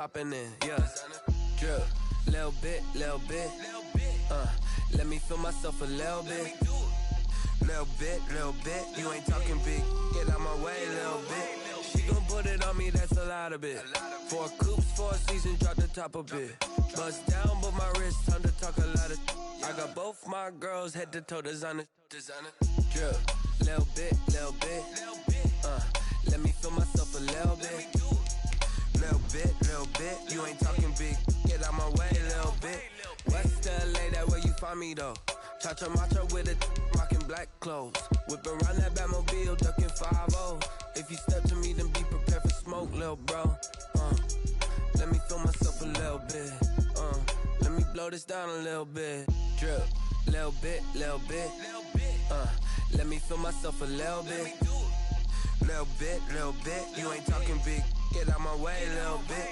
Hopping in, yeah. Drip, little bit. Let me feel myself a little bit. Little bit. You ain't talking big. Get out my way, little bit. She gon' put it on me, that's a lot of it. 4 coops, 4 seasons, drop the top a bit. Bust down, but my wrist, time to talk a lot of. I got both my girls head to toe designer. Drip, little bit. Let me feel myself a little bit. Little bit. You ain't talking big. Get out my way, little bit. West LA, that where you find me though. Cha-cha matcha with a rockin' black clothes. Whip around that Batmobile, ducking 5-0. If you step to me, then be prepared for smoke, little bro. Let me feel myself a little bit. Let me blow this down a little bit. Drip, little bit. Let me feel myself a little bit. Little bit. You ain't talking big. Get out my way, little bit.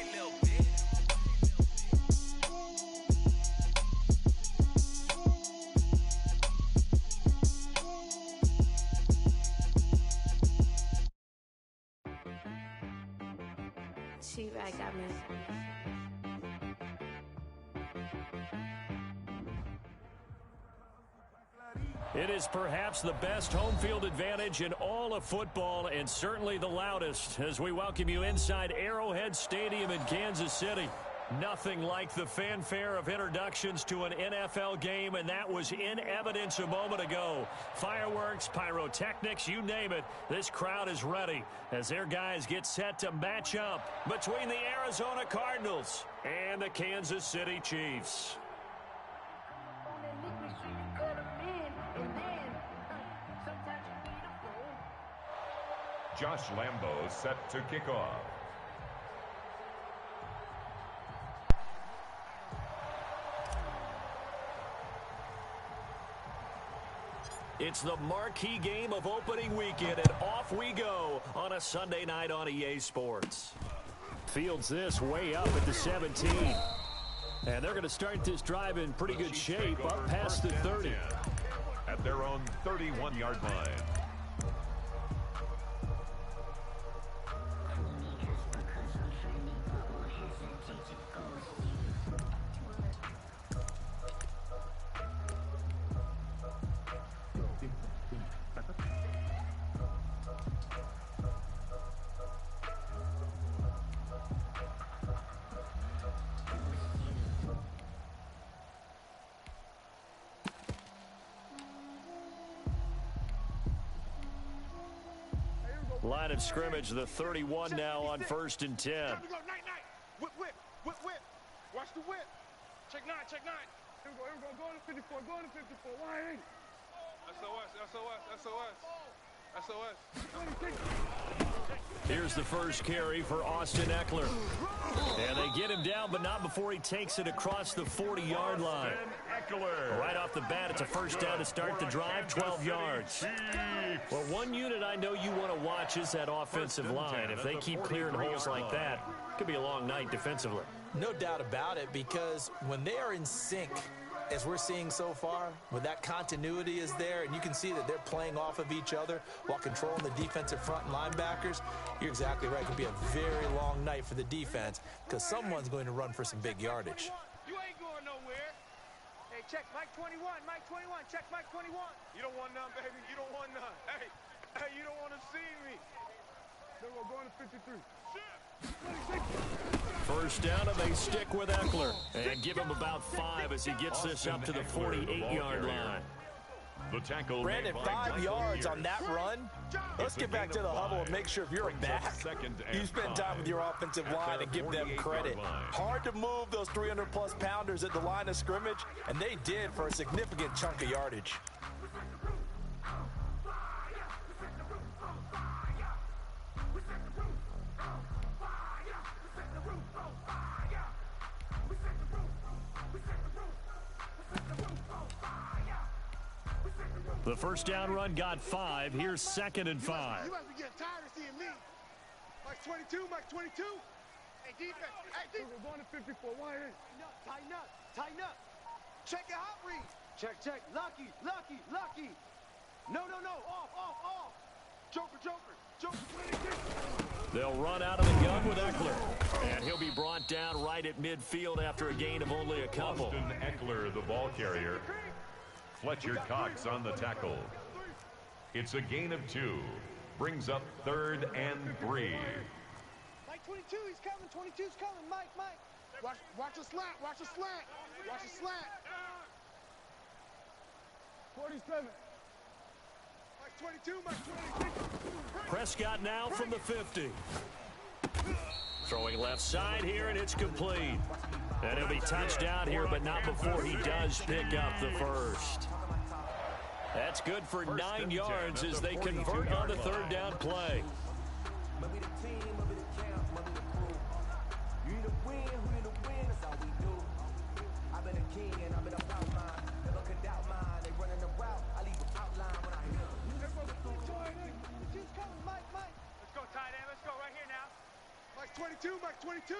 She-Rag got me. It is perhaps the best home field advantage in all of football and certainly the loudest as we welcome you inside Arrowhead Stadium in Kansas City. Nothing like the fanfare of introductions to an NFL game, and that was in evidence a moment ago. Fireworks, pyrotechnics, you name it. This crowd is ready as their guys get set to match up between the Arizona Cardinals and the Kansas City Chiefs. Josh Lambo set to kick off. It's the marquee game of opening weekend, and off we go on a Sunday night on EA Sports. Fields this way up at the 17. And they're going to start this drive in pretty good shape up past the 30. At their own 31-yard line. Line of scrimmage, the 31 now on 1st and 10. Time to go. Night. Whip. Watch the whip. Check 9. Here we go. Go to 54. Why ain't it? SOS. Here's the first carry for Austin Eckler. And they get him down, but not before he takes it across the 40-yard line. Right off the bat, it's a first down to start the drive, 12 yards. Well, one unit I know you want to watch is that offensive line. If they keep clearing holes like that, it could be a long night defensively. No doubt about it, because when they are in sync, as we're seeing so far, when that continuity is there and you can see that they're playing off of each other while controlling the defensive front and linebackers, you're exactly right. It could be a very long night for the defense because someone's going to run for some big yardage. You ain't going nowhere. Hey, check Mike 21. Check Mike 21. You don't want none, baby. You don't want none. Hey, you don't want to see me. Then we're going to 53. First down, and they stick with Eckler and give him about 5 as he gets this up to the 48-yard line. The tackle. Brandon, 5 yards on that run. Let's get back to the huddle and make sure if you're a back, you spend time with your offensive line and give them credit. Hard to move those 300-plus pounders at the line of scrimmage, and they did for a significant chunk of yardage. The first down run got 5. Here's 2nd and 5. You must be getting tired of seeing me. Mike 22. Hey, defense. We're going to 54. Why ain't it? Tighten up. Check your hot read. Check. Lucky. No. Off. They'll run out of the gun with Eckler. And he'll be brought down right at midfield after a gain of only a couple. Austin Eckler, the ball carrier. Fletcher Cox on the tackle. It's a gain of 2. Brings up 3rd and 3. Mike 22, he's coming. 22's coming. Mike. Watch the slant. Watch the slant. Watch the slant. 47. Mike 22, Mike 22. Prescott now from the 50. Throwing left side here, and it's complete. And he'll be touched down here, but not before he does pick up the first. That's good for 9 yards as they convert on the 3rd down play. Mike 22, Mike 22.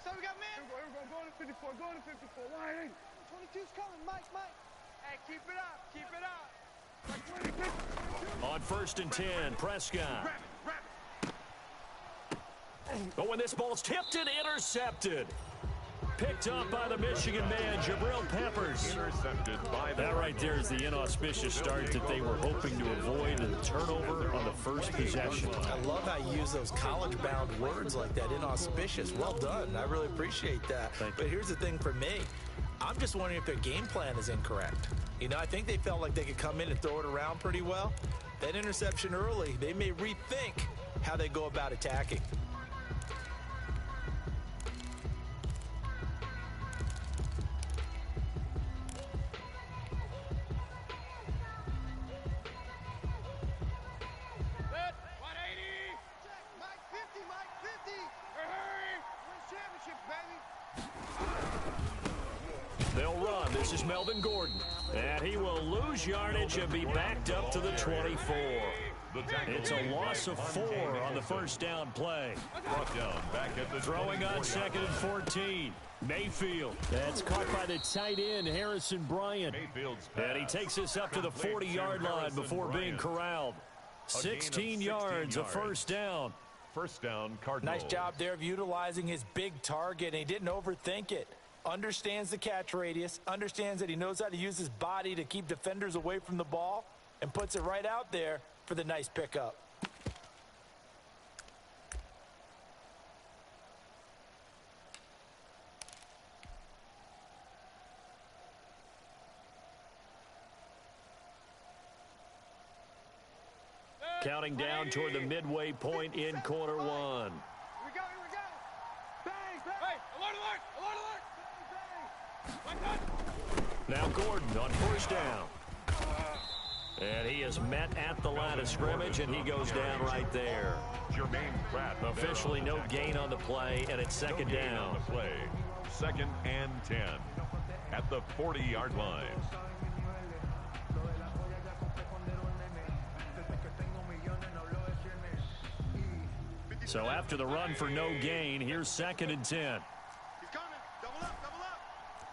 So we got man. Here we go, going to 54, going to 54. Line 22's coming, Mike. Hey, keep it up. Mike 22. On 1st and 10, Prescott. Wrap it. But when this ball's tipped and intercepted. Picked up by the Michigan man, Jabril Peppers. Intercepted by the that right there is the inauspicious start that they were hoping to avoid, and the turnover on the first possession. I love how you use those college-bound words like that, inauspicious. Well done. I really appreciate that. But here's the thing for me. I'm just wondering if their game plan is incorrect. You know, I think they felt like they could come in and throw it around pretty well. That interception early, they may rethink how they go about attacking. They'll run. This is Melvin Gordon. And he will lose yardage and be backed up to the 24. It's a loss of 4 on the 1st down play. Brought down back at the throwing on 2nd and 14. Mayfield. That's caught by the tight end, Harrison Bryant. And he takes us up to the 40-yard line before being corralled. 16 yards, a 1st down. 1st down, Cardinals. Nice job there of utilizing his big target, and he didn't overthink it. Understands the catch radius, understands that he knows how to use his body to keep defenders away from the ball, and puts it right out there for the nice pickup. Counting down toward the midway point in quarter 1. Here we go. Bang. Hey, alert. Now Gordon on 1st down. And he is met at the line of scrimmage, and he goes down right there. Officially no gain on the play, and it's 2nd down. 2nd and 10 at the 40-yard line. So after the run for no gain, here's 2nd and 10. He's coming. Double up.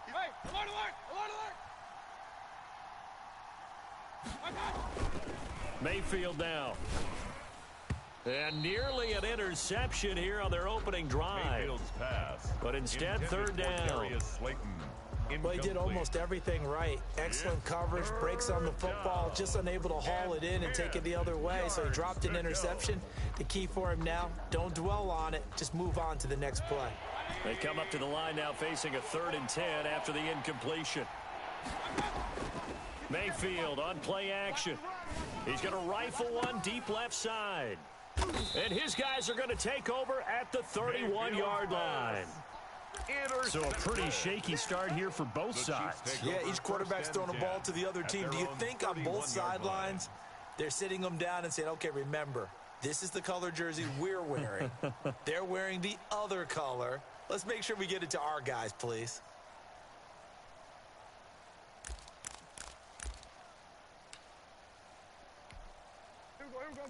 Hey, alert. Mayfield now. And nearly an interception here on their opening drive. But instead, 3rd down. Well, he did almost everything right. Excellent coverage, breaks on the football, just unable to haul it in and take it the other way. So he dropped an interception. The key for him now, don't dwell on it. Just move on to the next play. They come up to the line now facing a 3rd and 10 after the incompletion. Mayfield on play action. He's going to rifle one deep left side. And his guys are going to take over at the 31-yard line. So a pretty shaky start here for both sides. Yeah, each quarterback's throwing a ball to the other team. Do you think on both sidelines they're sitting them down and saying, okay, remember, this is the color jersey we're wearing. They're wearing the other color. Let's make sure we get it to our guys, please.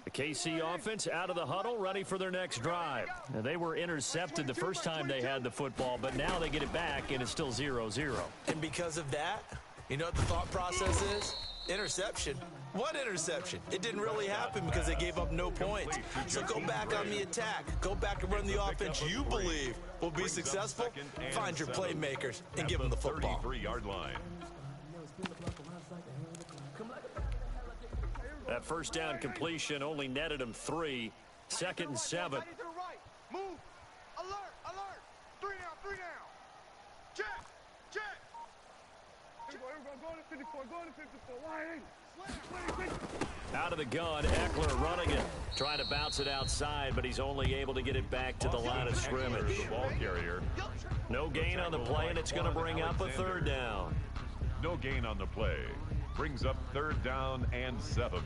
The KC offense out of the huddle, ready for their next drive. Now, they were intercepted the first time they had the football, but now they get it back, and it's still 0-0. And because of that, you know what the thought process is? Interception? What interception? It didn't really happen because they gave up no points. So go back on the attack. Go back and run the offense you believe will be successful. Find your playmakers and give them the football. 33-yard line. That first down completion only netted him 3. 2nd and 7. Move. Alert. Alert. 3 down. 3 down. Check. Check. Here we go. Going to 54. Going to 54. Wide. Out of the gun, Eckler running it. Trying to bounce it outside, but he's only able to get it back to the line of scrimmage. The ball carrier. No gain on the play, and it's going to bring up a 3rd down. No gain on the play. Brings up 3rd down and 7.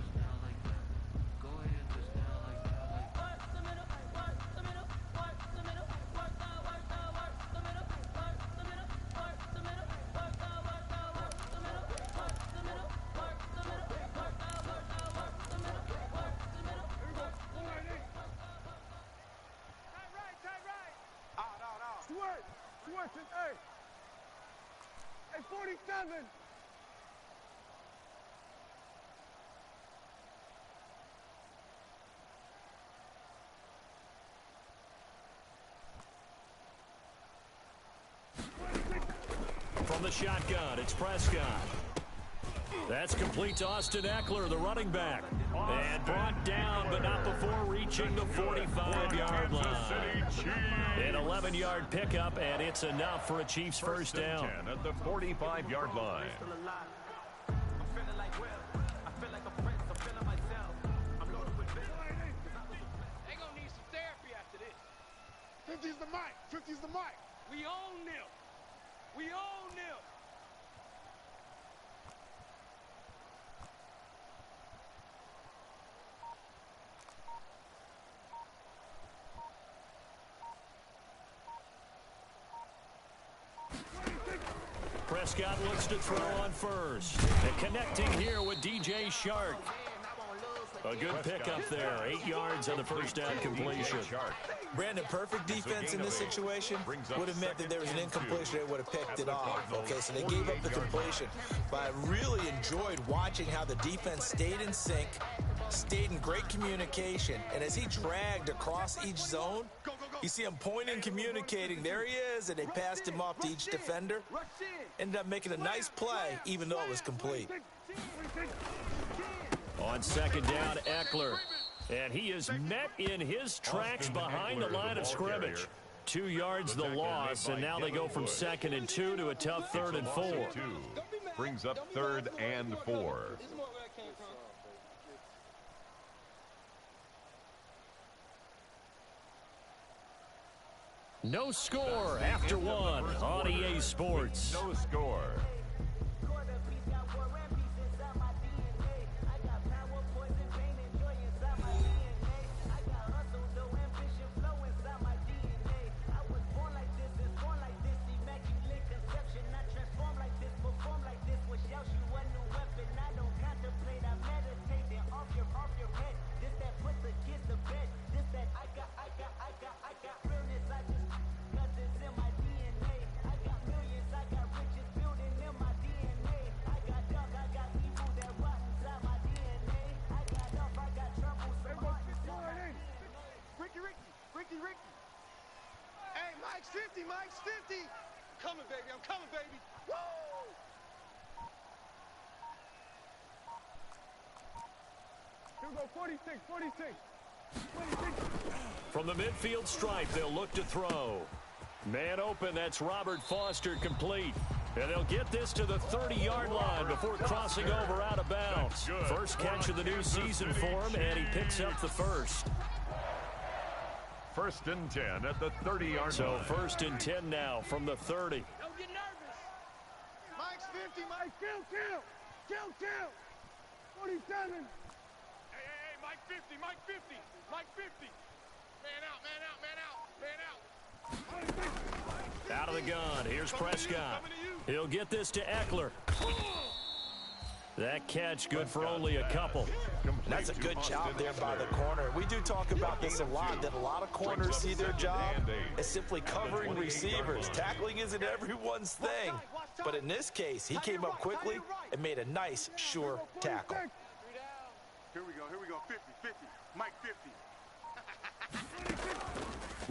Hey, 47. From the shotgun, it's Prescott. That's complete to Austin Eckler, the running back. And brought down, but not before reaching the 45-yard line. An 11-yard pickup, and it's enough for a Chiefs first down. 10 at the 45-yard line. They're going to need some therapy after this. 50's the mic. 50's the mic. We own them. We own them. Prescott looks to throw on first. And connecting here with DJ Shark. A good pickup there. 8 yards on the first down completion. Brandon, perfect defense in this situation would have meant that there was an incompletion. They would have picked it off. Okay, so they gave up the completion. But I really enjoyed watching how the defense stayed in sync, stayed in great communication, and as he dragged across each zone, you see him pointing, communicating. There he is, and they passed him off to each defender. Ended up making a nice play, even though it was complete. On 2nd down, Eckler. And he is met in his tracks behind the line of scrimmage. 2 yards the loss, and now they go from 2nd and 2 to a tough 3rd and 4. Brings up 3rd and 4. No score after 1 on EA Sports. No score. Ricky. Hey, Mike's 50, Mike's 50. Coming, baby, I'm coming, baby. Woo! Here we go, 46. From the midfield stripe, they'll look to throw. Man open, that's Robert Foster, complete. And they'll get this to the 30-yard line before crossing over out of bounds. First catch of the new season for him, and he picks up the first. 1st and 10 at the 30-yard line. So 1st and 10 now from the 30. Don't get nervous. Mike's 50, Mike. Kill. 47. Hey, Mike 50. Mike 50. Man out. Out of the gun. Here's Prescott. He'll get this to Eckler. That catch good for only a couple. That's a good job there by the corner. We do talk about this a lot, that a lot of corners see their job as simply covering receivers. Tackling isn't everyone's thing. but in this case, he came up quickly and made a nice, sure tackle. Here we go, 50, 50, Mike 50.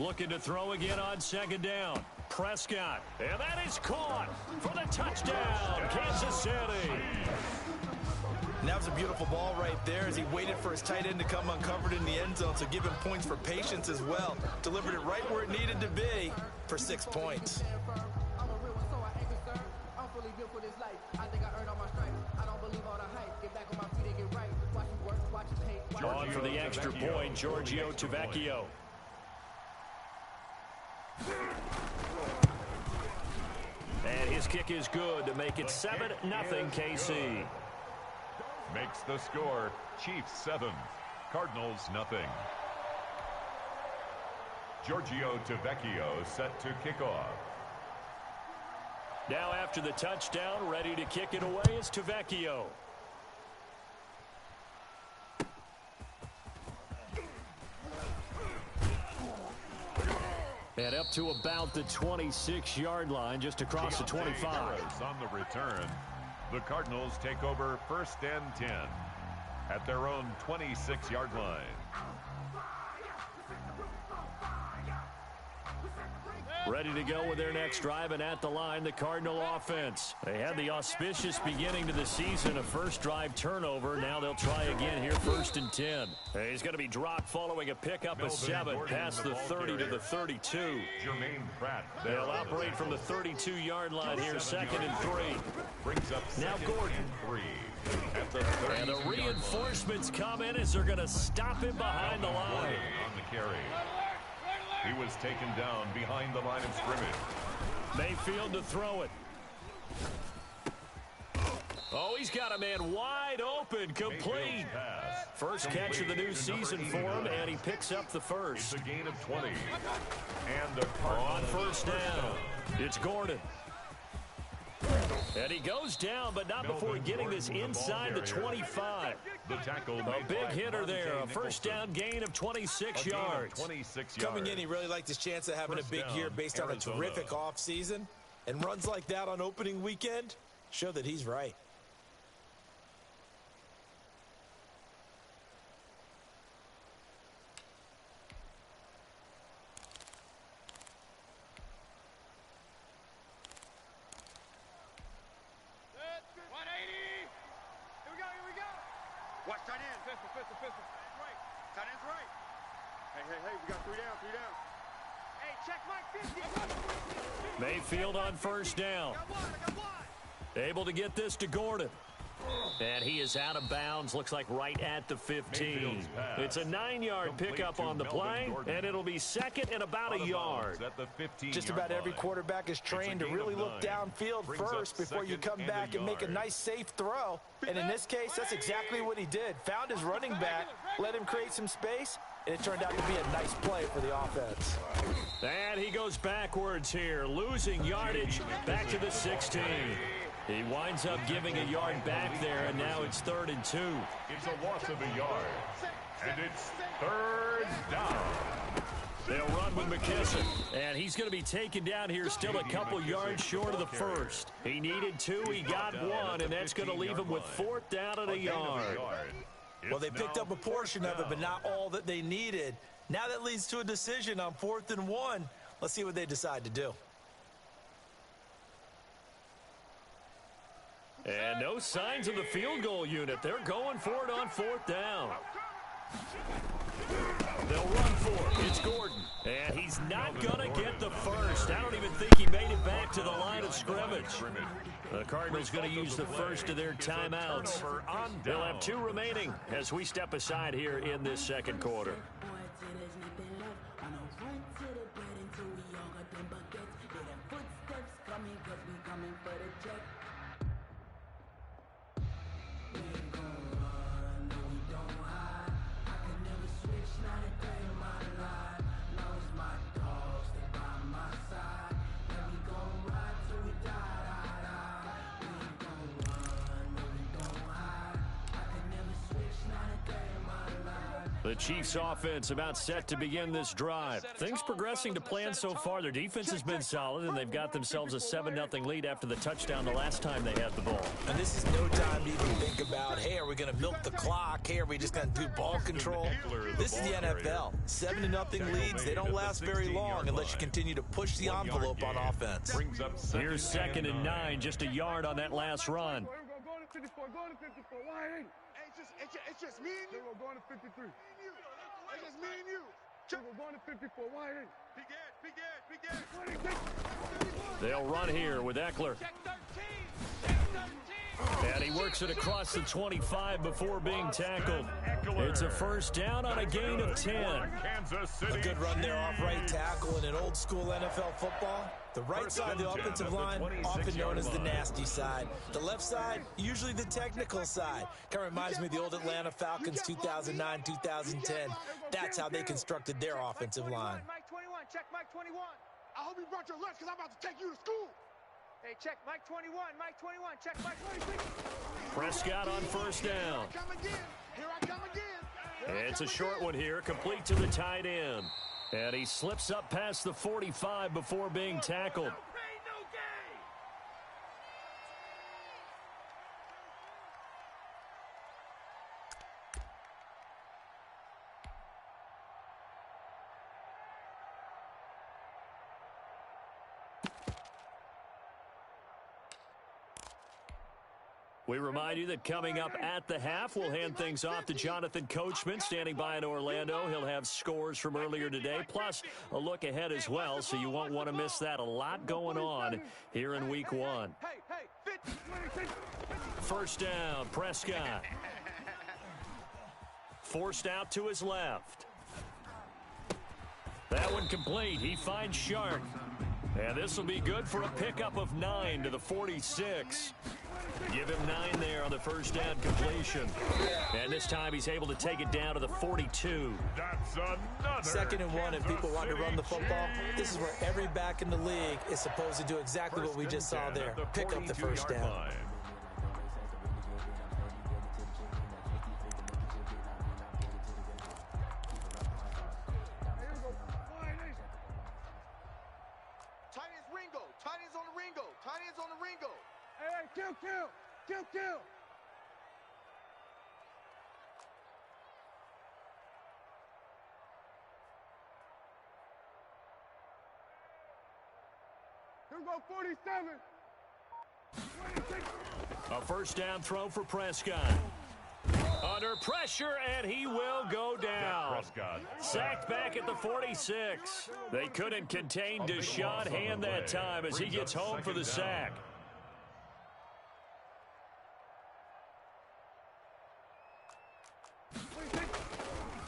Looking to throw again on second down. Prescott, and that is caught for the touchdown, Kansas City. And that was a beautiful ball right there as he waited for his tight end to come uncovered in the end zone, so give him points for patience as well. Delivered it right where it needed to be for 6 points. On for the extra point, Giorgio Tavecchio. And his kick is good to make it 7-0 KC. Makes the score Chiefs 7, Cardinals nothing. Giorgio Tavecchio set to kick off. Now after the touchdown, ready to kick it away is Tavecchio. And up to about the 26-yard line, just across the 25. On the return, the Cardinals take over 1st and 10 at their own 26-yard line. Ready to go with their next drive, and at the line, the Cardinal offense. They had the auspicious beginning to the season, a first drive turnover. Now they'll try again here, 1st and 10. He's going to be dropped following a pickup of 7 past the 30 to the 32. They'll operate from the 32-yard line here, 2nd and 3. Brings up now Gordon. At the and the reinforcements come in as they're going to stop him behind the line. On the carry. He was taken down behind the line of scrimmage. Mayfield to throw it. Oh, he's got a man wide open, complete. First catch of the new season for him, and he picks up the first. It's a gain of 20. And on 1st down, it's Gordon. And he goes down, but not before getting this inside the 25. The tackle a big hitter there, a 1st down gain of 26 yards. Coming in, he really liked his chance of having a big year based on a terrific offseason. And runs like that on opening weekend show that he's right. Watch tight end. Pistol. Right. Tight end's right. Hey, we got 3 down. Hey, check Mike 50. Mayfield on 1st down. I got one. Able to get this to Gordon. And he is out of bounds, looks like right at the 15. It's a 9-yard pickup on the play, and it'll be 2nd and about a yard. Just about every quarterback is trained to really look downfield first before you come back and make a nice, safe throw. And in this case, that's exactly what he did. Found his running back, let him create some space, and it turned out to be a nice play for the offense. And he goes backwards here, losing yardage back to the 16. He winds up giving a yard back there, and now it's 3rd and 2. It's a loss of a yard, and it's 3rd down. They'll run with McKissick, and he's going to be taken down here still a couple yards short of the first. He needed 2, he got 1, and that's going to leave him with 4th down and a yard. Well, they picked up a portion of it, but not all that they needed. Now that leads to a decision on 4th and 1. Let's see what they decide to do. And no signs of the field goal unit. They're going for it on 4th down. They'll run for it. It's Gordon. And he's not going to get the first. I don't even think he made it back to the line of scrimmage. The Cardinals going to use the first of their timeouts. They'll have 2 remaining as we step aside here in this 2nd quarter. The Chiefs offense about set to begin this drive. Things progressing to plan so far. Their defense has been solid, and they've got themselves a 7-0 lead after the touchdown the last time they had the ball. And this is no time to even think about, hey, are we going to milk the clock? Hey, are we just going to do ball control? This is the NFL. 7-0 leads, they don't last very long unless you continue to push the envelope on offense. Here's 2nd and 9, just a yard on that last run. Go to 54, go to 54. Why? It's just me and you. We're going to 53. It's just me and you. We're going to 54. Why? Big Ed. They'll run here with Eckler. Check 13. And he works it across the 25 before being tackled. It's a first down on a gain of 10. A good run there off right tackle in an old school NFL football. The right side of the offensive line, often known as the nasty side. The left side, usually the technical side. Kind of reminds me of the old Atlanta Falcons 2009, 2010. That's how they constructed their offensive line. Mike 21, check Mike 21. I hope you brought your lunch because I'm about to take you to school. Hey, check Mike 21, Mike 21, check Mike 26. Prescott on first down. Here I come again. It's a short one here, complete to the tight end. And he slips up past the 45 before being tackled. We remind you that coming up at the half, we'll hand things off to Jonathan Coachman, standing by in Orlando. He'll have scores from earlier today, plus a look ahead as well, so you won't want to miss that. A lot going on here in Week 1. First down, Prescott. Forced out to his left. That one complete. He finds Shark. And this will be good for a pickup of 9 to the 46. Give him 9 there on the first down completion. And this time he's able to take it down to the 42. That's another 2nd and 1, if people want to run the football, this is where every back in the league is supposed to do exactly what we just saw there. Pick up the first down. Kill. Here we go, 47. 26. A first down throw for Prescott. Under pressure, and he will go down. Sacked back at the 46. They couldn't contain Deshaun Hand that time as he gets home for the sack.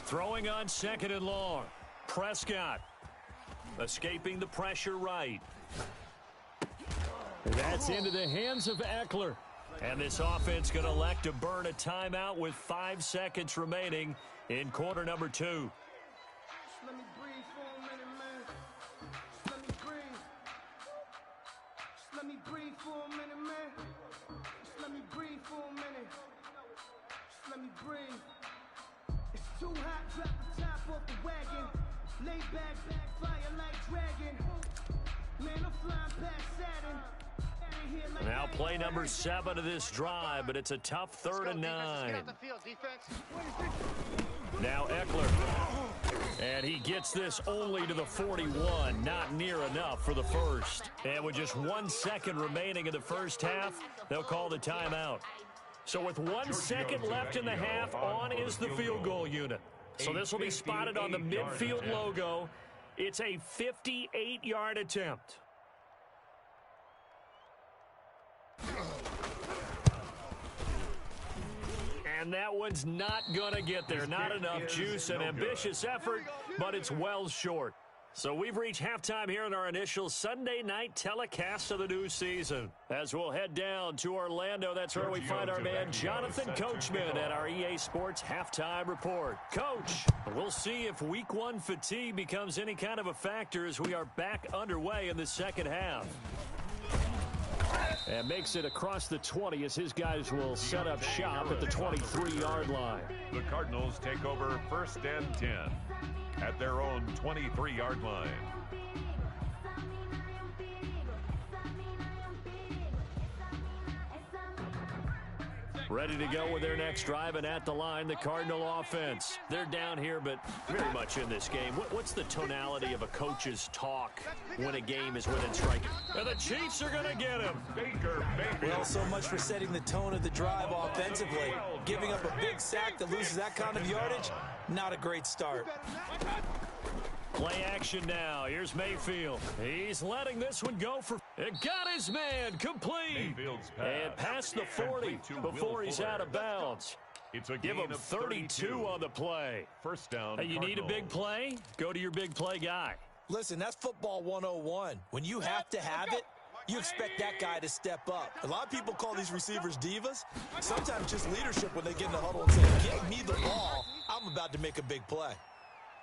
Throwing on 2nd and long. Prescott escaping the pressure right. That's into the hands of Eckler. And this offense going to elect to burn a timeout with 5 seconds remaining in quarter number 2. Let me breathe for a minute, man. Let me breathe. Let me breathe for a minute, man. Let me breathe for a minute. Let me breathe. It's too hot, drop the top off the wagon. Lay back, fire like dragon. Man, I'm flying past Saturn. Now play number 7 of this drive, but it's a tough 3rd and 9. Now Eckler. And he gets this only to the 41. Not near enough for the first. And with just 1 second remaining in the first half, they'll call the timeout. So with 1 second left in the half, on is the field goal unit. So this will be spotted on the midfield logo. It's a 58-yard attempt. And that one's not going to get there. Not enough juice. An ambitious effort, but it's well short. So we've reached halftime here in our initial Sunday night telecast of the new season. As we'll head down to Orlando, that's where we find our man Jonathan Coachman at our EA Sports Halftime Report. Coach, we'll see if Week 1 fatigue becomes any kind of a factor as we are back underway in the second half. And makes it across the 20 as his guys will set up shop at the 23-yard line. The Cardinals take over 1st and 10 at their own 23-yard line. Ready to go with their next drive, and at the line, the Cardinal offense. They're down here, but very much in this game. What's the tonality of a coach's talk when a game is within striking? And the Chiefs are going to get him. Well, so much for setting the tone of the drive offensively. Giving up a big sack that loses that kind of yardage, not a great start. Play action now. Here's Mayfield. He's letting this one go for... It got his man complete. And past the 40 before he's out of bounds. Give him 32 on the play. First down. Hey, you need a big play? Go to your big play guy. Listen, that's football 101. When you have to have it, you expect that guy to step up. A lot of people call these receivers divas. Sometimes just leadership when they get in the huddle and say, get me the ball. I'm about to make a big play.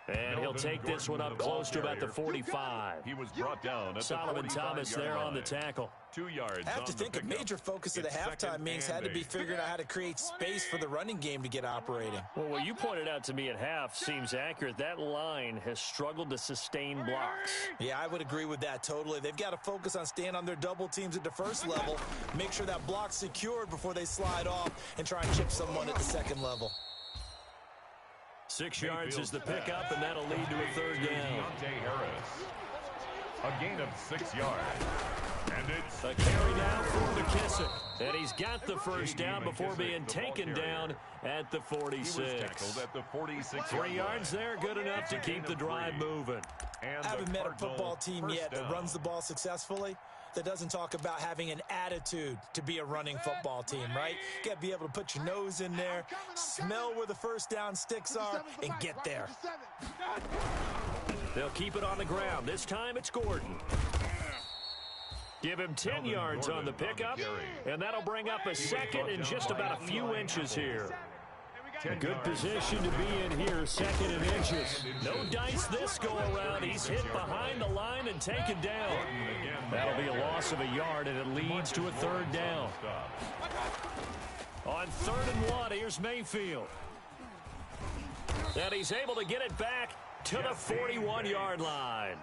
And he'll take this one up close to about the 45. He was brought down at Solomon the Thomas there on the tackle. 2 yards. I have to think a major focus of the halftime meetings had to be figuring out how to create space for the running game to get operating. Well, what you pointed out to me at half seems accurate. That line has struggled to sustain blocks. Yeah, I would agree with that totally. They've got to focus on staying on their double teams at the first level, make sure that block's secured before they slide off and try and chip someone at the second level. 6 yards is the pickup, and that'll lead to a third down. A gain of 6 yards. And it's a carry down for McKissick. And he's got the first down before being taken down at the 46. He was tackled at the 46. 3 yards there, good enough to keep the drive moving. I haven't met a football team yet that runs the ball successfully that doesn't talk about having an attitude to be a running football team, right? You got to be able to put your nose in there, smell where the first down sticks are, and get there. They'll keep it on the ground. This time it's Gordon. Give him 10 yards on the pickup, and that'll bring up a second and just about a few inches here. A good position to be in here, second and inches. No dice this go-around. He's hit behind the line and taken down. That'll be a loss of a yard, and it leads to a third down. On 3rd and 1, here's Mayfield. And he's able to get it back to the 41-yard line.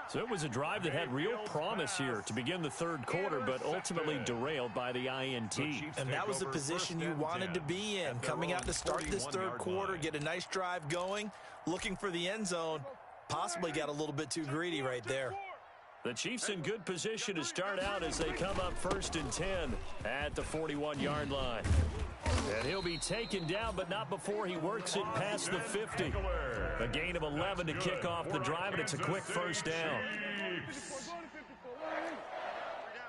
So it was a drive that had real promise here to begin the third quarter, but ultimately derailed by the INT. And that was the position you wanted to be in. Coming out to start this third quarter, get a nice drive going, looking for the end zone. Possibly got a little bit too greedy right there. The Chiefs in good position to start out as they come up 1st and 10 at the 41-yard line. And he'll be taken down, but not before he works it past the 50. A gain of 11 to kick off the drive, and it's a quick first down.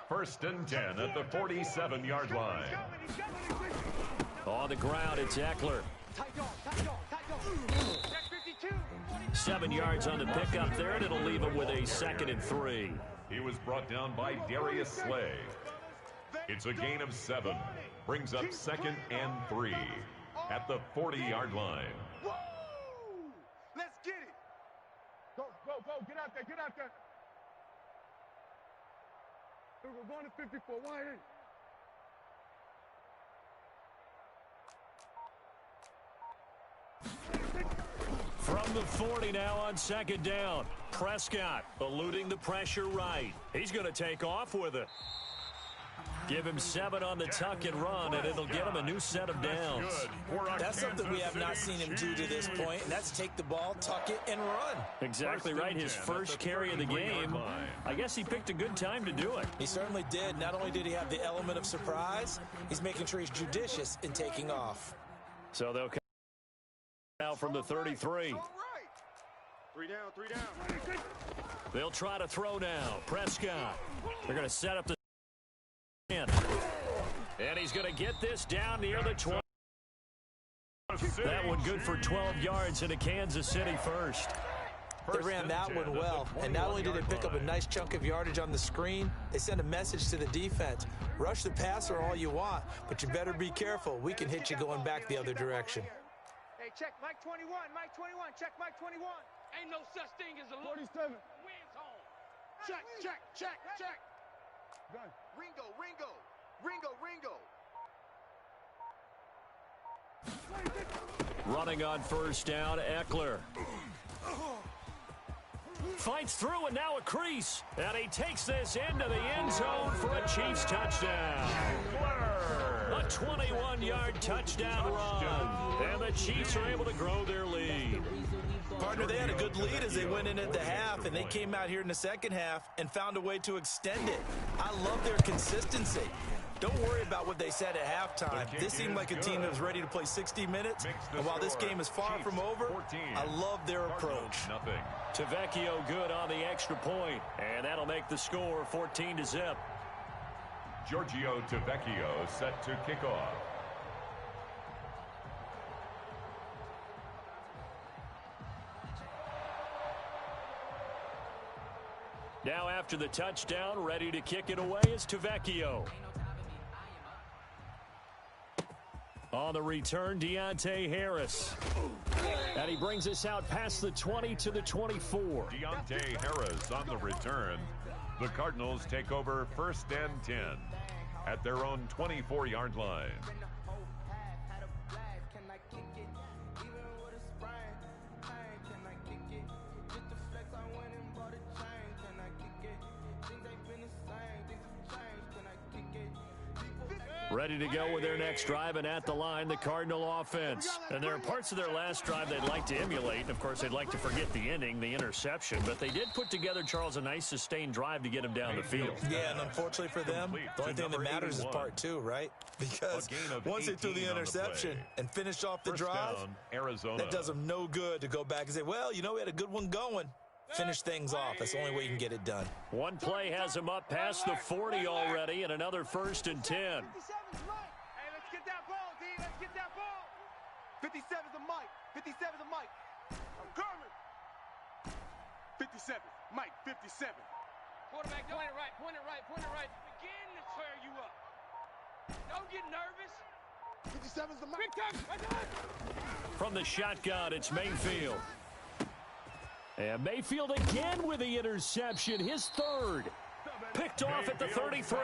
1st and 10 at the 47-yard line. On the ground, it's Eckler. 7 yards on the pickup there, and it'll leave him with a 2nd and 3. He was brought down by Darius Slay. It's a gain of 7. Brings up 2nd and 3 at the 40-yard line. Woo! Let's get it. Go, go, go. Get out there. Get out there. We're going to 54. Wide in. From the 40 now on 2nd down. Prescott eluding the pressure right. He's going to take off with it. Give him 7 on the tuck and run, and it'll get him a new set of downs. That's something we have not seen him do to this point, and that's take the ball, tuck it, and run. Exactly right. His first carry of the game. I guess he picked a good time to do it. He certainly did. Not only did he have the element of surprise, he's making sure he's judicious in taking off. So they'll come out from the 33. 3 down, 3 down. They'll try to throw now. Prescott. They're going to set up the and he's going to get this down near the 20. That one good for 12 yards into Kansas City first. They ran that one well, and not only did they pick up a nice chunk of yardage on the screen, they sent a message to the defense. Rush the passer all you want, but you better be careful. We can hit you going back the other direction. Hey, check Mike 21, Mike 21, check Mike 21. Ain't no such thing as a 47. Wins home. Check, check, check, check. Gun. Ringo, Ringo. Running on first down, Eckler. Fights through and now a crease. And he takes this into the end zone for a Chiefs touchdown. A 21-yard touchdown run. And the Chiefs are able to grow their lead. Partner, they had a good lead as they went in at the half, and they came out here in the second half and found a way to extend it. I love their consistency. Don't worry about what they said at halftime. This seemed like a team that was ready to play 60 minutes. And while this game is far from over, I love their approach. Tavecchio good on the extra point, and that'll make the score 14-0. Giorgio Tavecchio set to kick off. Now after the touchdown, ready to kick it away is Tavecchio. On the return, Deontay Harris. And he brings us out past the 20 to the 24. Deontay Harris on the return. The Cardinals take over 1st and 10 at their own 24-yard line. Ready to go with their next drive, and at the line, the Cardinal offense. And there are parts of their last drive they'd like to emulate. And, of course, they'd like to forget the ending, the interception. But they did put together, Charles, a nice sustained drive to get him down the field. Yeah, and unfortunately for them, the only thing that matters is part 2, right? Because once they threw the interception and finished off the drive, that does them no good to go back and say, well, you know, we had a good one going. Finish things off. That's the only way you can get it done. One play has him up past the 40 already, and another 1st and 10. Hey, let's get that ball, D. Let's get that ball. 57's a Mike. 57's a Mike. I'm coming. 57. Mike, 57. Quarterback, point it right, point it right, point it right. Begin to tear you up. Don't get nervous. 57's the Mike. Big time. From the shotgun, it's Mayfield. And Mayfield again with the interception, his 3rd. Picked off at the 33.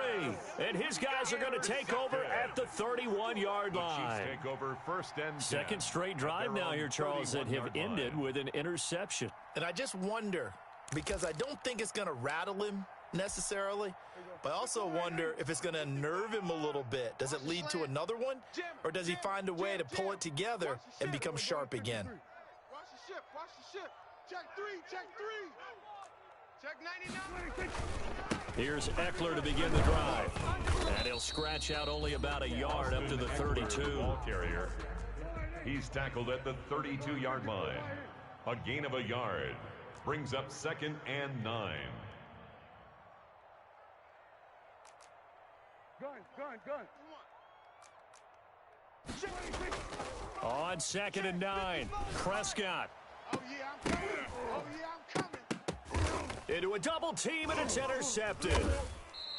And his guys are going to take over at the 31-yard line. Take over 1st and 10. Second straight drive now here, Charles, that have ended with an interception. And I just wonder, because I don't think it's going to rattle him necessarily, but I also wonder if it's going to unnerve him a little bit. Does it lead to another one, or does he find a way to pull it together and become sharp again? Watch the ship, watch the ship. Check 3, check 3. Check 99. Here's Eckler to begin the drive. And he'll scratch out only about a yard up to the 32. Ball carrier. He's tackled at the 32-yard line. A gain of a yard. Brings up 2nd and 9. Gun. On 2nd and 9, Prescott. Oh, yeah, I'm coming. Oh, yeah, I'm coming. Into a double team, and it's intercepted.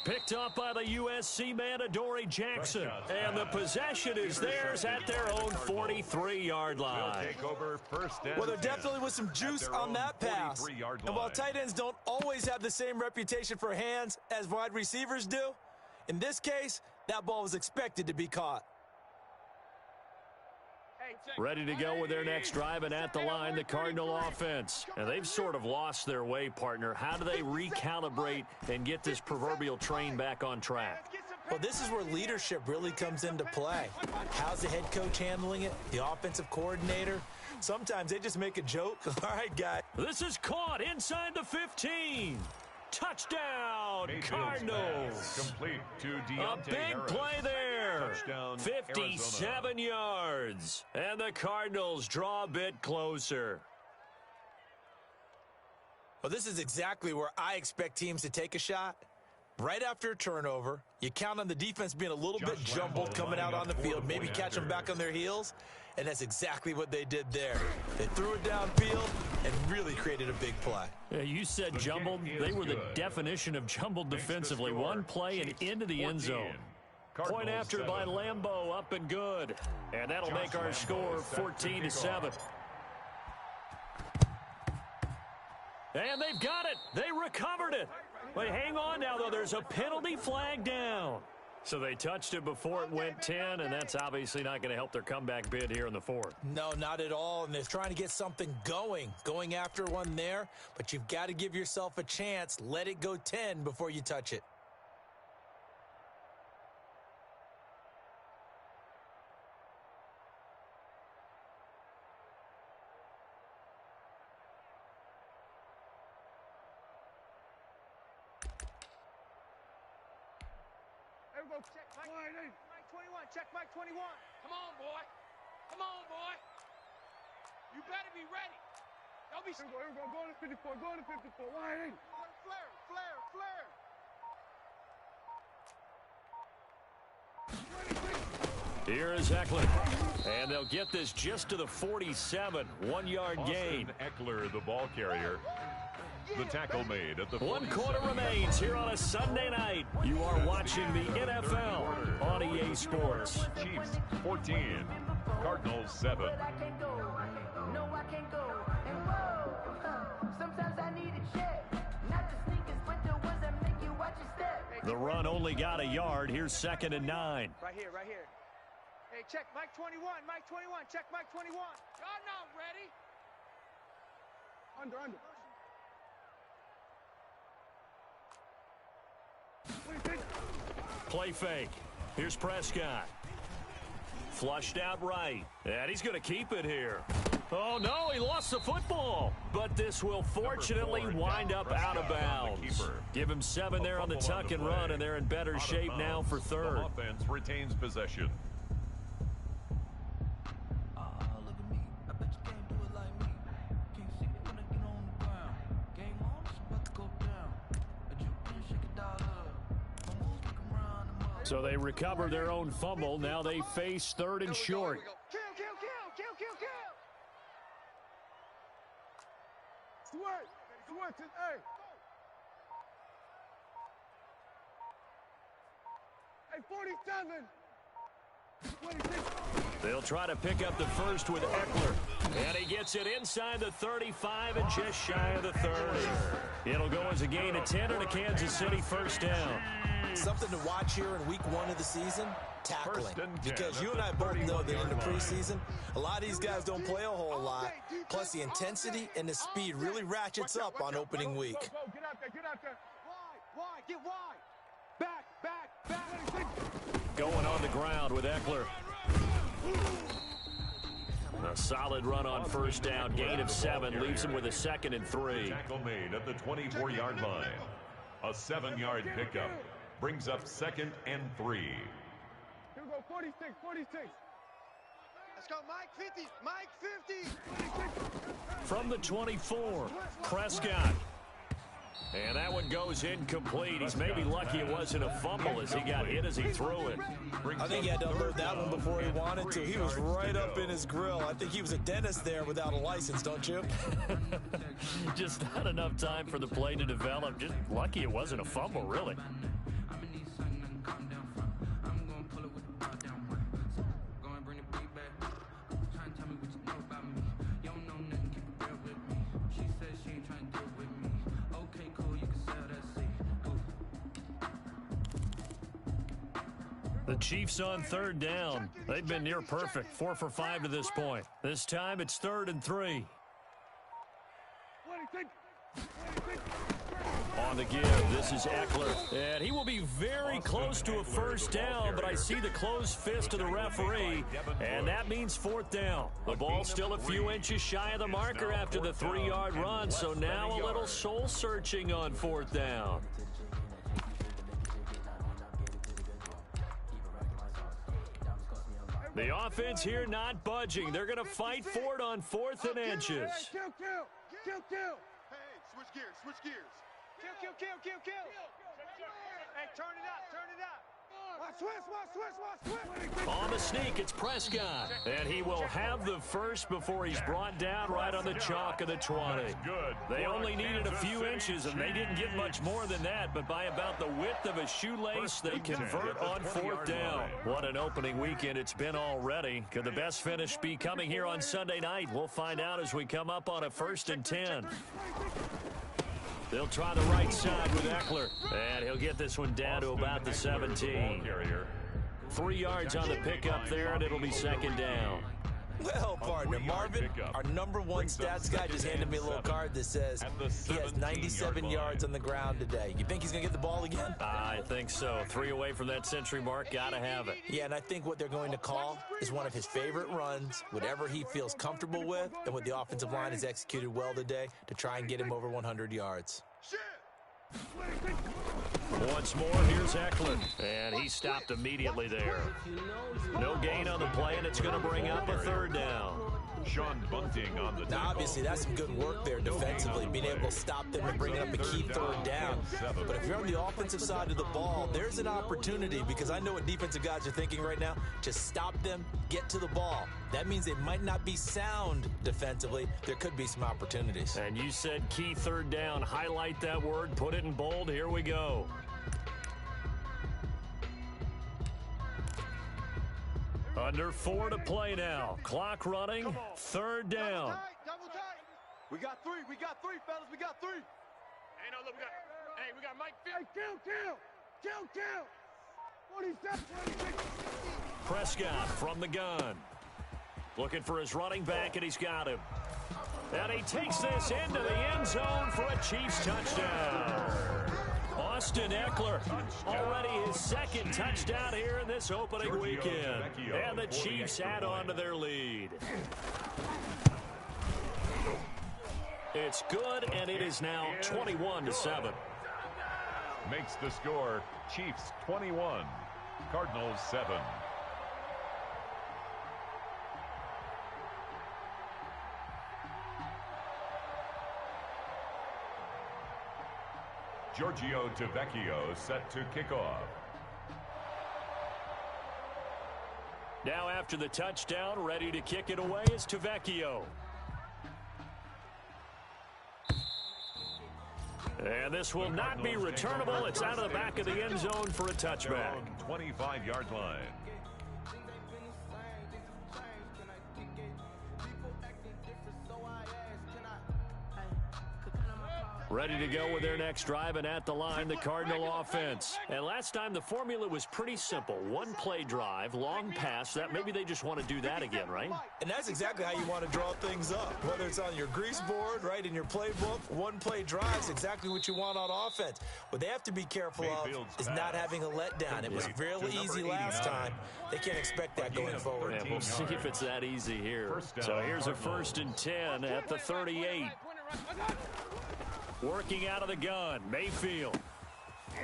Picked up by the USC man, Adoree Jackson. And the possession is theirs at their own 43-yard line. Take over 1st and Well, there 10 definitely was some juice on that pass. And while tight ends don't always have the same reputation for hands as wide receivers do, in this case, that ball was expected to be caught. Ready to go with their next drive, and at the line, the Cardinal offense. And they've sort of lost their way, partner. How do they recalibrate and get this proverbial train back on track? Well, this is where leadership really comes into play. How's the head coach handling it? The offensive coordinator? Sometimes they just make a joke. All right, guy. This is caught inside the 15. Touchdown, Cardinals. Complete to Deontay A big Harris. play there. Touchdown, 57 Arizona. yards. And the Cardinals draw a bit closer. Well, this is exactly where I expect teams to take a shot. Right after a turnover, you count on the defense being a little bit jumbled coming out on the field, maybe catch them back on their heels, and that's exactly what they did there. They threw it downfield and really created a big play. Yeah, you said jumbled. They were the definition of jumbled defensively. One play and into the end zone. Point after by Lambeau, up and good. And that'll make our score 14-7. And they've got it. They recovered it. But hang on now, though. There's a penalty flag down. So they touched it before it went 10, and that's obviously not going to help their comeback bid here in the fourth. No, not at all, and they're trying to get something going after one there, but you've got to give yourself a chance. Let it go 10 before you touch it. Check Mike 21. Check Mike 21. Come on, boy. Come on, boy. You better be ready. Don't be scared. Here we go. Go on to 54. Go on to 54. Wide in. Flare. Here is Eckler. And they'll get this just to the 47. 1-yard gain. Eckler, the ball carrier. The tackle made at the 1 quarter remains here on a Sunday night. You are watching the NFL on EA Sports. Chiefs 14, Cardinals 7. The run only got a yard. Here's 2nd and 9. Right here. Hey, check Mike 21. Mike 21. Check Mike 21. Y'all not ready. Under. Play fake. Here's Prescott. Flushed out right. And he's going to keep it here. Oh, no, he lost the football. But this will fortunately wind up out of bounds. Give him 7 there on the tuck and run, and they're in better shape now for 3rd. The offense retains possession. So they recover their own fumble. Now they face 3rd and short. Kill. Switch it, hey. Hey, 47. 26. They'll try to pick up the first with Eckler. And he gets it inside the 35 and just shy of the 30. It'll go as a gain of 10 and a Kansas City first down. Something to watch here in week 1 of the season, tackling. Because you and I both know that in the preseason, a lot of these guys don't play a whole lot. Plus, the intensity and the speed really ratchets up on opening week. Get out there. Wide, get wide. Back. Going on the ground with Eckler. A solid run on first down. Gain of 7 leaves him with a 2nd and 3. Tackle made at the 24-yard line. A 7-yard pickup brings up 2nd and 3. Here we go, 46. Let's go, Mike 50. Mike 50. From the 24, Prescott. And that one goes incomplete. He's maybe lucky it wasn't a fumble as he got hit as he threw it. I think he had to unload that one before he wanted to. He was right up in his grill. I think he was a dentist there without a license, don't you? Just not enough time for the play to develop. Just lucky it wasn't a fumble, really. The Chiefs on 3rd down. They've been near perfect, 4 for 5 to this point. This time it's 3rd and 3. On the give, this is Eckler. And he will be very close to a first down, but I see the closed fist of the referee, and that means 4th down. The ball's still a few inches shy of the marker after the 3-yard run, so now a little soul-searching on 4th down. The offense here not budging. They're going to fight for it on 4th and inches. Kill. Hey, switch gears. Kill. Hey, turn it up. Switch. On the sneak, it's Prescott. And he will have the first before he's brought down right on the chalk of the 20. They only needed a few inches, and they didn't get much more than that. But by about the width of a shoelace, they convert on 4th down. What an opening weekend it's been already. Could the best finish be coming here on Sunday night? We'll find out as we come up on a 1st and 10. They'll try the right side with Eckler. And he'll get this one down to about the 17. 3 yards on the pickup there, and it'll be second down. Well, partner, Marvin, our #1 stats guy just handed me a little card that says he has 97 yards on the ground today. You think he's going to get the ball again? I think so. 3 away from that century mark. Got to have it. Yeah, and I think what they're going to call is one of his favorite runs, whatever he feels comfortable with, and what the offensive line has executed well today to try and get him over 100 yards. Once more, here's Eckler, and he stopped immediately there. No gain on the play, and it's going to bring up a third down. Sean Bunting on the tackle. Now, obviously, that's some good work there defensively, being able to stop them and bring up a key third down. But if you're on the offensive side of the ball, there's an opportunity, because I know what defensive guys are thinking right now. Just stop them, get to the ball. That means they might not be sound defensively. There could be some opportunities. And you said key third down. Highlight that word, put it in bold. Here we go. Under 4 to play now. Clock running. Third down. Double tight. We got three, fellas. We got 3. Hey, no, look, we got Mike. Hey, kill. 47, 26. Prescott from the gun. Looking for his running back, and he's got him. And he takes this into the end zone for a Chiefs touchdown. Austin Eckler, already his second touchdown here in this opening weekend. And the Chiefs add on to their lead. It's good, and it is now 21-7. Makes the score Chiefs 21, Cardinals 7. Giorgio Tavecchio set to kick off. Now after the touchdown, ready to kick it away is Tavecchio. And this will not be returnable. It's out of the back of the end zone for a touchback. 25-yard line. Ready to go with their next drive, and at the line, the Cardinal offense. And last time, the formula was pretty simple. 1-play drive, long pass. That maybe they just want to do that again, right? And that's exactly how you want to draw things up. Whether it's on your grease board, right, in your playbook, 1-play drive is exactly what you want on offense. What they have to be careful of is not having a letdown. It was really easy last time. They can't expect that going forward. And we'll see if it's that easy here. So here's a 1st and 10 at the 38. Working out of the gun, Mayfield.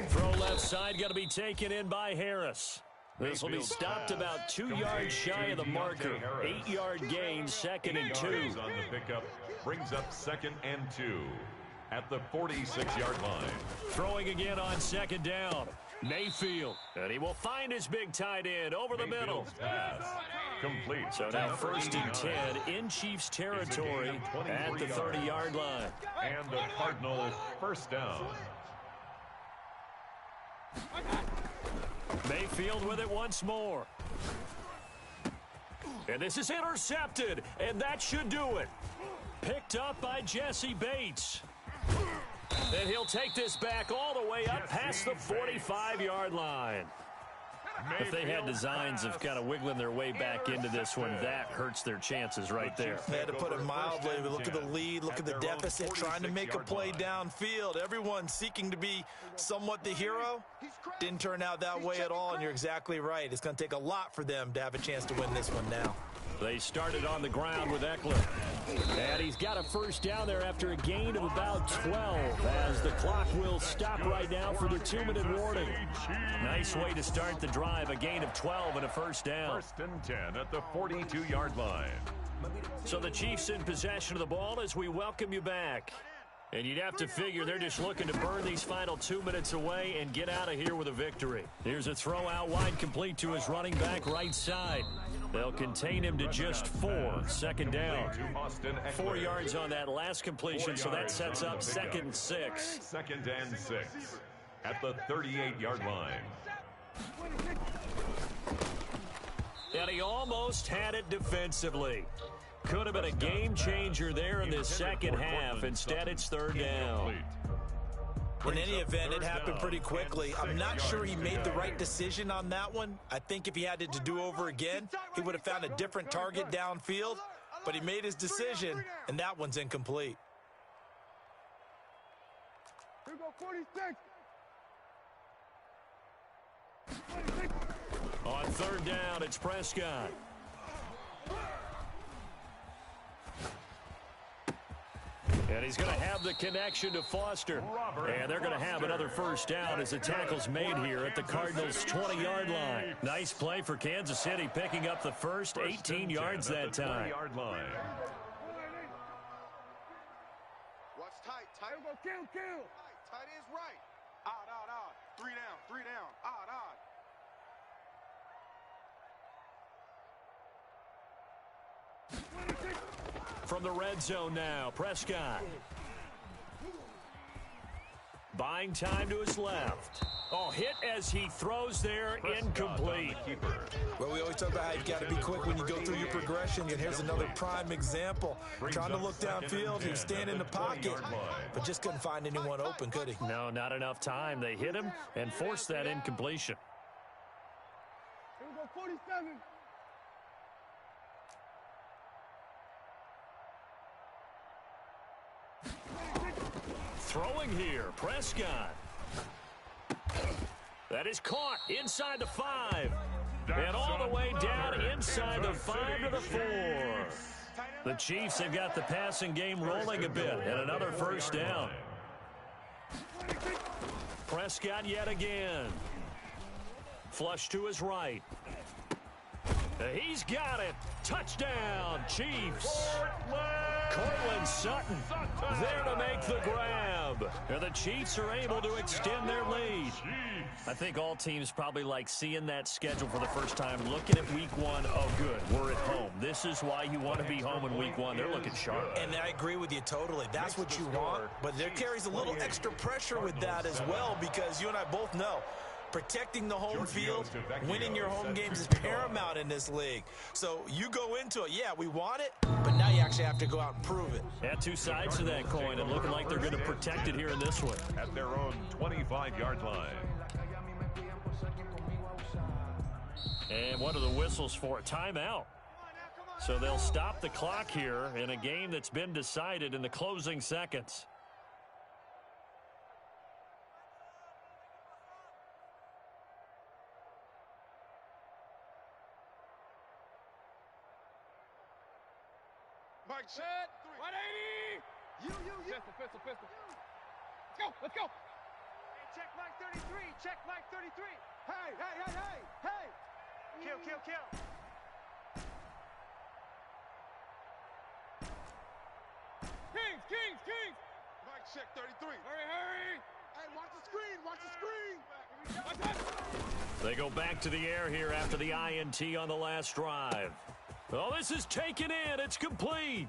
Throw left side, going to be taken in by Harris. This will be stopped about 2 yards shy of the marker. 8-yard gain, 2nd and 2. On the pickup brings up 2nd and 2 at the 46-yard line. Throwing again on 2nd down. Mayfield, and he will find his big tight end over the middle. Pass complete. So now 1st and 10 in Chiefs territory at the 30-yard line. And the Cardinals first down. Mayfield with it once more. And this is intercepted, and that should do it. Picked up by Jesse Bates. And he'll take this back all the way up past the 45-yard line. If they had designs of kind of wiggling their way back into this one, that hurts their chances right there. They had to put it mildly. Look at the lead, look at the deficit, trying to make a play downfield. Everyone seeking to be somewhat the hero. Didn't turn out that way at all, and you're exactly right. It's going to take a lot for them to have a chance to win this one now. They started on the ground with Eckler. And he's got a first down there after a gain of about 12, as the clock will stop right now for the 2-minute warning. Nice way to start the drive, a gain of 12 and a first down. 1st and 10 at the 42-yard line. So the Chiefs in possession of the ball as we welcome you back. And you'd have to figure they're just looking to burn these final 2 minutes away and get out of here with a victory. Here's a throw out wide, complete to his running back right side. They'll contain him to just 4. 2nd down. 4 yards on that last completion, so that sets up 2nd and 6. 2nd and 6 at the 38-yard line. And he almost had it defensively. Could have been a game changer there in the second half. Instead, it's 3rd down. In any event, it happened pretty quickly. I'm not sure he made the right decision on that one. I think if he had it to do over again, he would have found a different target downfield, but he made his decision, and that one's incomplete. Here we go, 46. On third down, it's Prescott. And he's going to have the connection to Foster. And they're going to have another first down as the tackle's made here at the Cardinals' 20-yard line. Nice play for Kansas City, picking up the first 18 yards that time. line. Watch tight, tight. Go, kill. Tight is right. Odd. 3 down. Odd. From the red zone now, Prescott. Buying time to his left. Oh, hit as he throws there, incomplete. Well, we always talk about how you've got to be quick when you go through your progressions, and here's another prime example. Trying to look downfield, he was standing in the pocket, but just couldn't find anyone open, could he? No, not enough time. They hit him and forced that incompletion. Here we go, 47. Throwing here, Prescott. That is caught inside the 5. And all the way down inside the 5 to the 4. The Chiefs have got the passing game rolling a bit, and another first down. Prescott yet again. Flush to his right. He's got it. Touchdown, Chiefs. Cortland Sutton there to make the grab. And the Chiefs are able to extend their lead. I think all teams probably like seeing that schedule for the first time, looking at week 1. Oh, good, we're at home. This is why you want to be home in week 1. They're looking sharp. And I agree with you totally. That's what you want. But there carries a little extra pressure with that as well, because you and I both know protecting the home field, winning your home games is paramount in this league. So you go into it, yeah, we want it, but now you actually have to go out and prove it. Yeah, two sides to that coin, and looking like they're going to protect it here in this one. At their own 25-yard line. And what are the whistles for? A timeout. So they'll stop the clock here in a game that's been decided in the closing seconds. Mike, set. 180. You. Pistol. Let's go. Hey, check Mike 33. Hey. Kill. Kings. Mike, check 33. Hurry. Hey, watch the screen. They go back to the air here after the INT on the last drive. Oh, this is taken in. It's complete.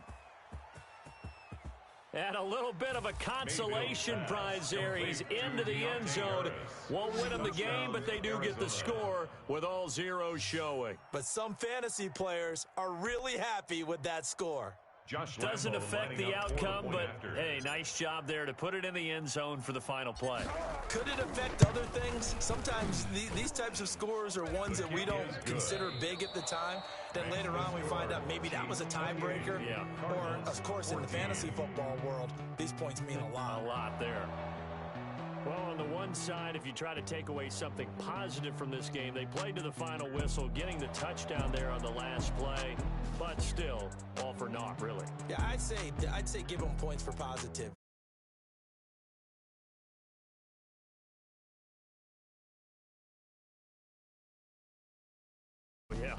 And a little bit of a consolation prize there. He's into the end zone. Won't win them the game, but they do get the score with all zeros showing. But some fantasy players are really happy with that score. Doesn't affect the outcome, but hey, nice job there to put it in the end zone for the final play. Could it affect other things? Sometimes these types of scores are ones that we don't consider big at the time. Then later on we find out maybe that was a tiebreaker. Yeah. Or, of course, in the fantasy football world, these points mean a lot. A lot there. Well, on the one side, if you try to take away something positive from this game, they played to the final whistle, getting the touchdown there on the last play, but still, all for naught, really. Yeah, I'd say give them points for positive. Yeah.